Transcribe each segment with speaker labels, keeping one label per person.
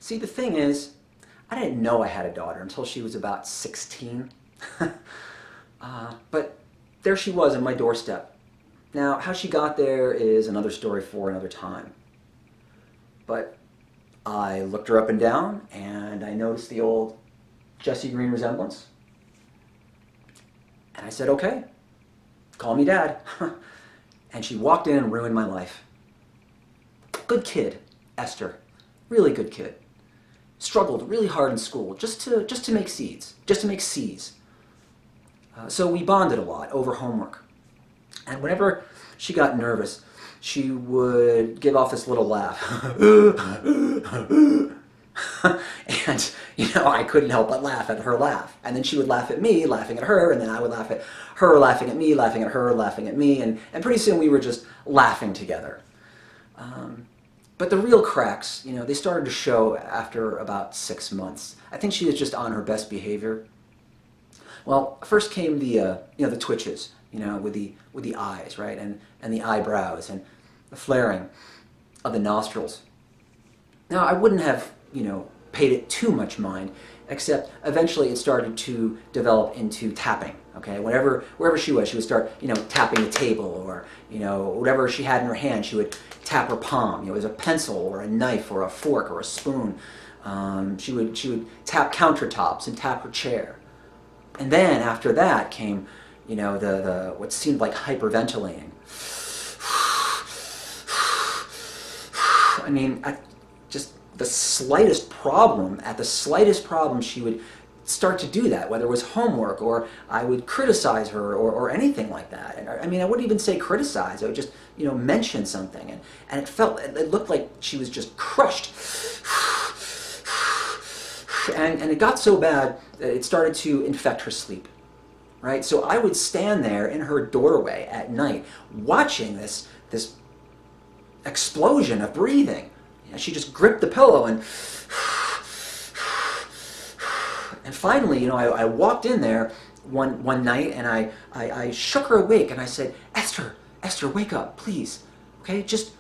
Speaker 1: See, the thing is, I didn't know I had a daughter until she was about 16. But there she was on my doorstep. Now, how she got there is another story for another time. But I looked her up and down, and I noticed the old Jesse Greene resemblance. And I said, okay, call me Dad. And she walked in and ruined my life. Good kid, Esther. Really good kid. Struggled really hard in school just to make C's. Just to make C's. So we bonded a lot over homework. And whenever she got nervous, she would give off this little laugh. And, I couldn't help but laugh at her laugh. And then she would laugh at me, laughing at her, and then I would laugh at her, laughing at me, laughing at her, laughing at me, and pretty soon we were just laughing together. But the real cracks, they started to show after about 6 months. I think she was just on her best behavior. Well, first came the twitches, with the eyes, right, and the eyebrows, and the flaring of the nostrils. Now, I wouldn't have, paid it too much mind, except eventually it started to develop into tapping. Okay, wherever she would start, tapping the table, or whatever she had in her hand, she would tap her palm. It was a pencil or a knife or a fork or a spoon. She would tap countertops and tap her chair. And then after that came, the what seemed like hyperventilating. I mean, just the slightest problem, she would start to do that, whether it was homework or I would criticize her or anything like that. And I mean, I wouldn't even say criticize. I would just, mention something. And it looked like she was just crushed. And it got so bad that it started to infect her sleep, right? So I would stand there in her doorway at night watching this explosion of breathing. She just gripped the pillow and finally, I walked in there one night and I shook her awake and I said, Esther, wake up, please, okay? Just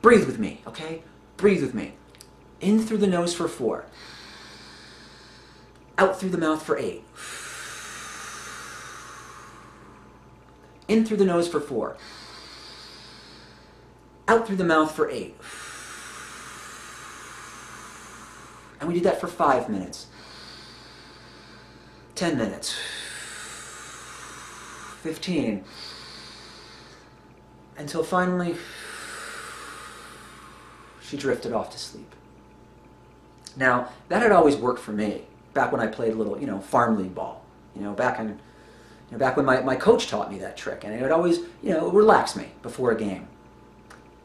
Speaker 1: breathe with me, okay? Breathe with me. In through the nose for 4. Out through the mouth for 8. In through the nose for 4. Out through the mouth for 8. And we did that for 5 minutes. 10 minutes. 15. Until finally, she drifted off to sleep. Now, that had always worked for me. Back when I played a little, farm league ball, back when my coach taught me that trick, and it would always, relax me before a game.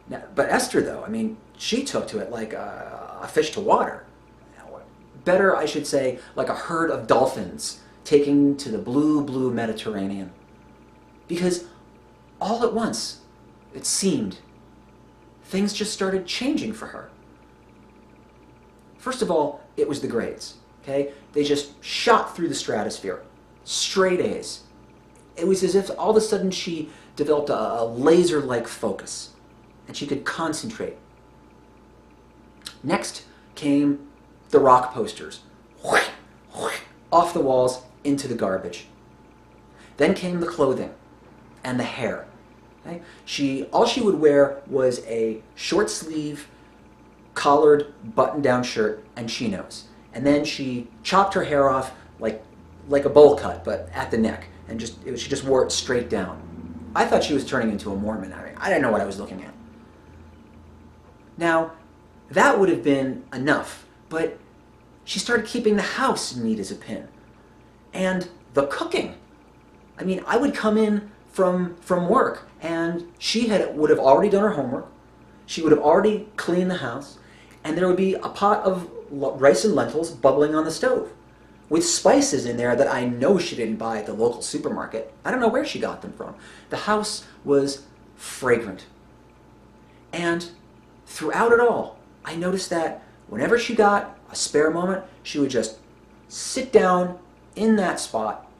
Speaker 1: Now, but Esther, though, I mean, she took to it like a fish to water. Better, I should say, like a herd of dolphins taking to the blue Mediterranean. Because all at once, it seemed, things just started changing for her. First of all, it was the grades. Okay? They just shot through the stratosphere. Straight A's. It was as if all of a sudden she developed a laser-like focus, and she could concentrate. Next came the rock posters. Off the walls, into the garbage. Then came the clothing and the hair. Okay? All she would wear was a short sleeve, collared, button-down shirt and chinos. And then she chopped her hair off like a bowl cut, but at the neck, and she just wore it straight down. I thought she was turning into a Mormon. I mean, I didn't know what I was looking at. Now, that would have been enough, but she started keeping the house neat as a pin. And the cooking. I mean, I would come in from work, and she would have already done her homework. She would have already cleaned the house, and there would be a pot of rice and lentils bubbling on the stove with spices in there that I know she didn't buy at the local supermarket. I don't know where she got them from. The house was fragrant. And throughout it all, I noticed that whenever she got a spare moment, she would just sit down in that spot,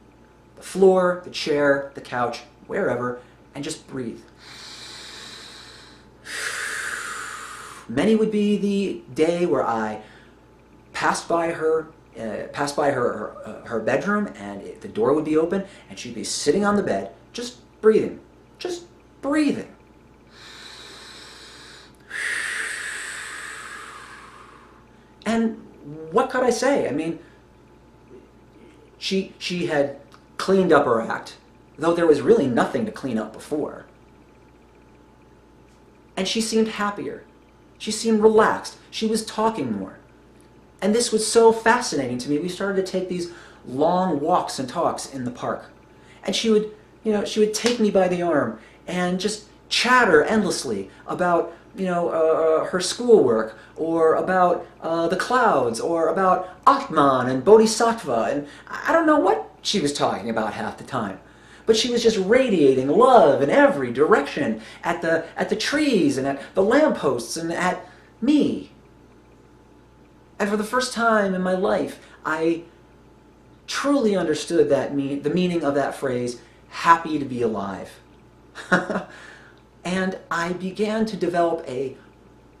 Speaker 1: the floor, the chair, the couch, wherever, and just breathe. Many would be the day where I passed by her bedroom, and the door would be open, and she'd be sitting on the bed, just breathing, just breathing. And what could I say? I mean, she had cleaned up her act, though there was really nothing to clean up before. And she seemed happier. She seemed relaxed. She was talking more. And this was so fascinating to me. We started to take these long walks and talks in the park. And she would take me by the arm and just chatter endlessly about, her schoolwork, or about the clouds, or about Atman and Bodhisattva. And I don't know what she was talking about half the time. But she was just radiating love in every direction, at the trees and at the lampposts and at me. And for the first time in my life, I truly understood the meaning of that phrase, happy to be alive. And I began to develop a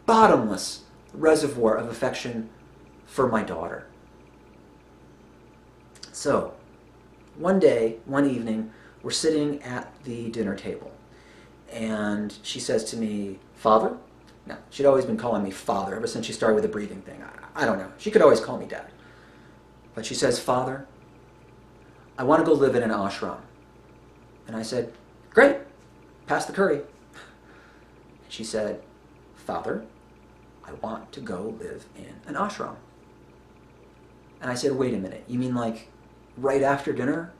Speaker 1: bottomless reservoir of affection for my daughter. So, one evening, we're sitting at the dinner table, and she says to me, "Father?" Now, she'd always been calling me father ever since she started with the breathing thing. I don't know. She could always call me dad. But she says, "Father, I want to go live in an ashram." And I said, "Great, pass the curry." And she said, "Father, I want to go live in an ashram." And I said, "Wait a minute, you mean like right after dinner?"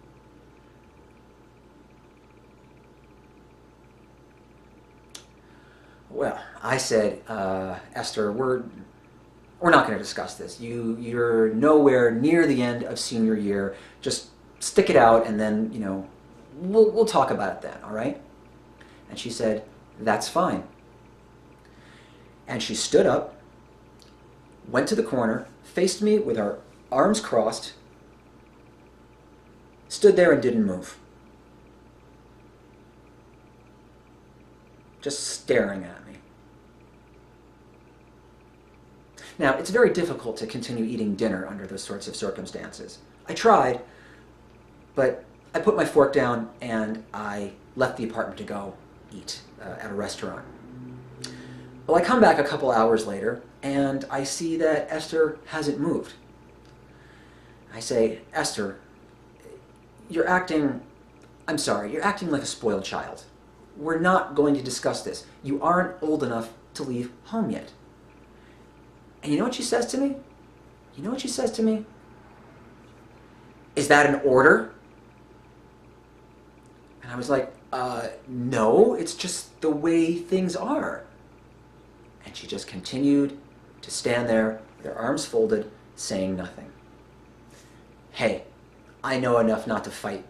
Speaker 1: Well, I said, "Esther, we're not going to discuss this. You're nowhere near the end of senior year. Just stick it out, and then we'll talk about it then. All right?" And she said, "That's fine." And she stood up, went to the corner, faced me with her arms crossed, stood there and didn't move, just staring at me. Now, it's very difficult to continue eating dinner under those sorts of circumstances. I tried, but I put my fork down and I left the apartment to go eat at a restaurant. Well, I come back a couple hours later and I see that Esther hasn't moved. I say, "Esther, you're acting like a spoiled child. We're not going to discuss this. You aren't old enough to leave home yet." And you know what she says to me? "Is that an order?" And I was like, "No, it's just the way things are." And she just continued to stand there with her arms folded, saying nothing. Hey, I know enough not to fight.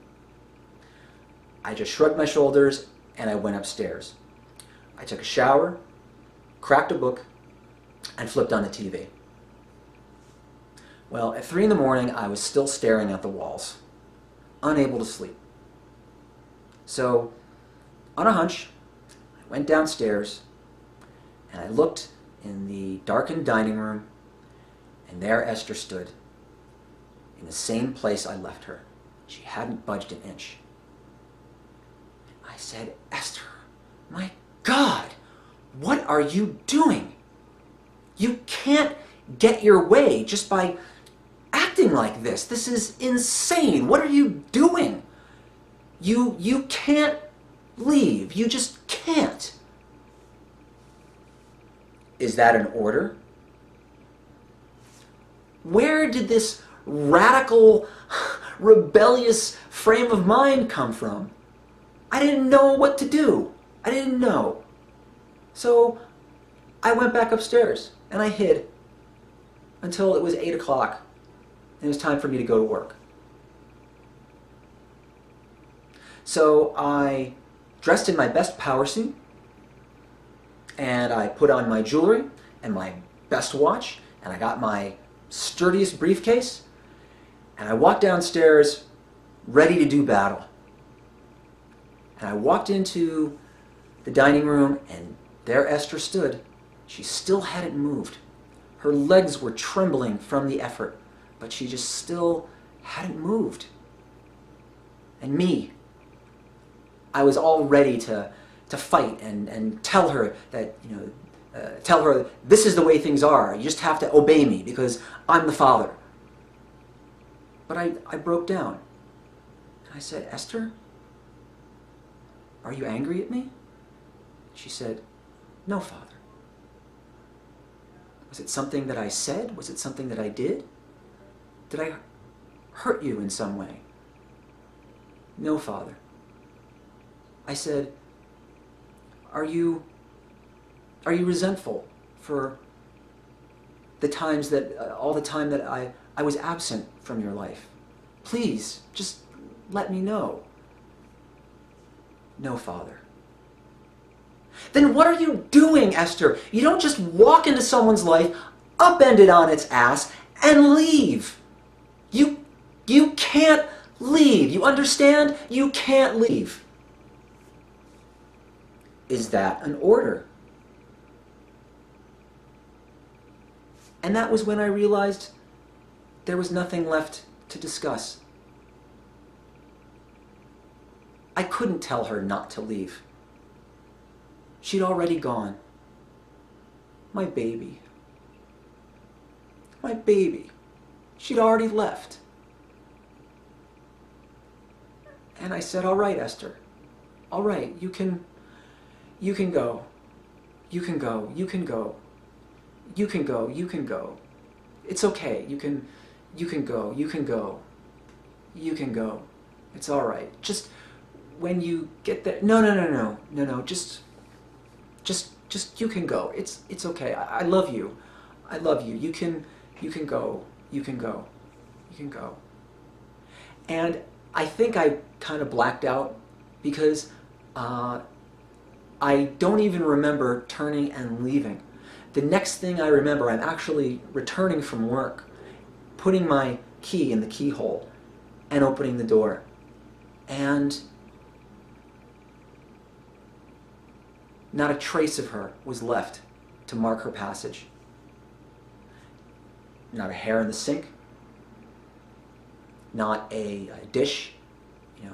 Speaker 1: I just shrugged my shoulders and I went upstairs. I took a shower, cracked a book, and flipped on the TV. Well, at 3 a.m, I was still staring at the walls, unable to sleep. So, on a hunch, I went downstairs and I looked in the darkened dining room, and there Esther stood, in the same place I left her. She hadn't budged an inch. I said, "Esther, my God, what are you doing? You can't get your way just by acting like this. This is insane. What are you doing? You can't leave. You just can't." Is that an order? Where did this radical, rebellious frame of mind come from? I didn't know what to do. I didn't know. So I went back upstairs and I hid until it was 8 o'clock and it was time for me to go to work. So I dressed in my best power suit, and I put on my jewelry and my best watch, and I got my sturdiest briefcase, and I walked downstairs ready to do battle. And I walked into the dining room, and there Esther stood. She still hadn't moved. Her legs were trembling from the effort, but she just still hadn't moved. And me, I was all ready to fight and tell her that, tell her this is the way things are. You just have to obey me because I'm the father. But I broke down. I said, Esther, are you angry at me? She said, no, Father. Was it something that I said? Was it something that I did? Did I hurt you in some way? No, Father. I said, are you resentful for the times that, all the time that I was absent from your life? Please, just let me know. No, Father. Then what are you doing, Esther? You don't just walk into someone's life, upend it on its ass, and leave. You can't leave. You understand? You can't leave. Is that an order? And that was when I realized there was nothing left to discuss. I couldn't tell her not to leave. She'd already gone. My baby. My baby. She'd already left. And I said, all right, Esther. All right, you can go. You can go. You can go. You can go. You can go. It's okay. You can go. You can go. You can go. It's all right. Just when you get there. No. Just you can go. It's okay. I love you. I love you. You can go. You can go. You can go. And I think I kind of blacked out because I don't even remember turning and leaving. The next thing I remember, I'm actually returning from work, putting my key in the keyhole and opening the door. And not a trace of her was left to mark her passage. Not a hair in the sink. Not a dish,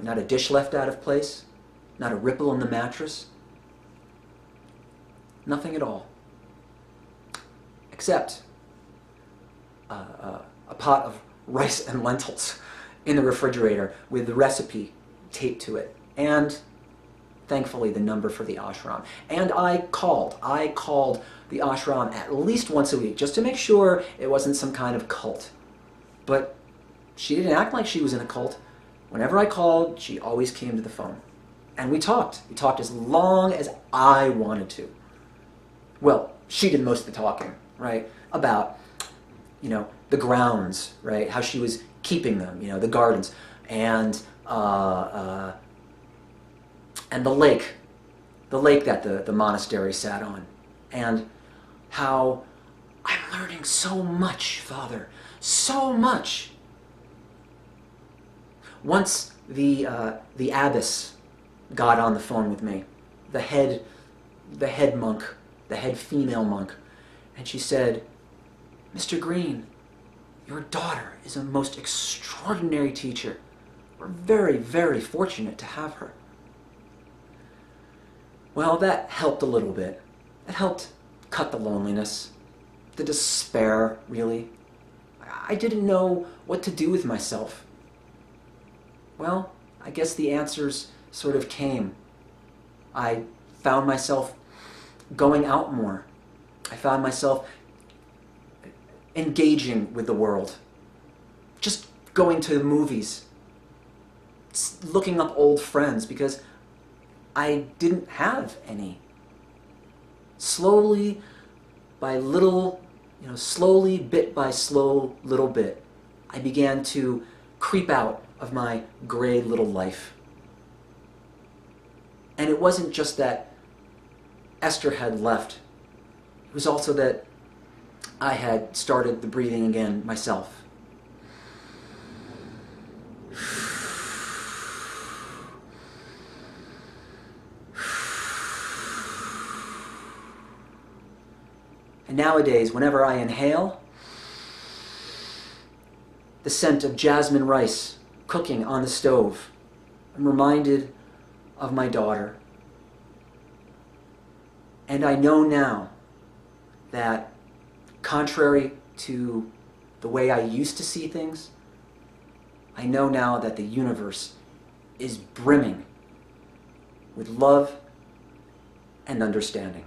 Speaker 1: not a dish left out of place. Not a ripple in the mattress. Nothing at all. Except a pot of rice and lentils in the refrigerator with the recipe taped to it. And thankfully the number for the ashram. And I called the ashram at least once a week just to make sure it wasn't some kind of cult. But she didn't act like she was in a cult. Whenever I called, she always came to the phone. And we talked. We talked as long as I wanted to. Well, she did most of the talking, right? About, the grounds, right? How she was keeping them, the gardens. And the lake that the monastery sat on. And how I'm learning so much, Father, so much. Once the abbess got on the phone with me, the head monk, the head female monk, and she said, Mr. Greene, your daughter is a most extraordinary teacher. We're very, very fortunate to have her. Well, that helped a little bit. It helped cut the loneliness, the despair, really. I didn't know what to do with myself. Well, I guess the answers sort of came. I found myself going out more. I found myself engaging with the world. Just going to the movies. Looking up old friends because I didn't have any. Slowly, by little, slowly, bit by slow, little bit, I began to creep out of my gray little life. And it wasn't just that Esther had left. It was also that I had started the breathing again myself. And nowadays, whenever I inhale the scent of jasmine rice cooking on the stove, I'm reminded of my daughter. And I know now that, contrary to the way I used to see things, I know now that the universe is brimming with love and understanding.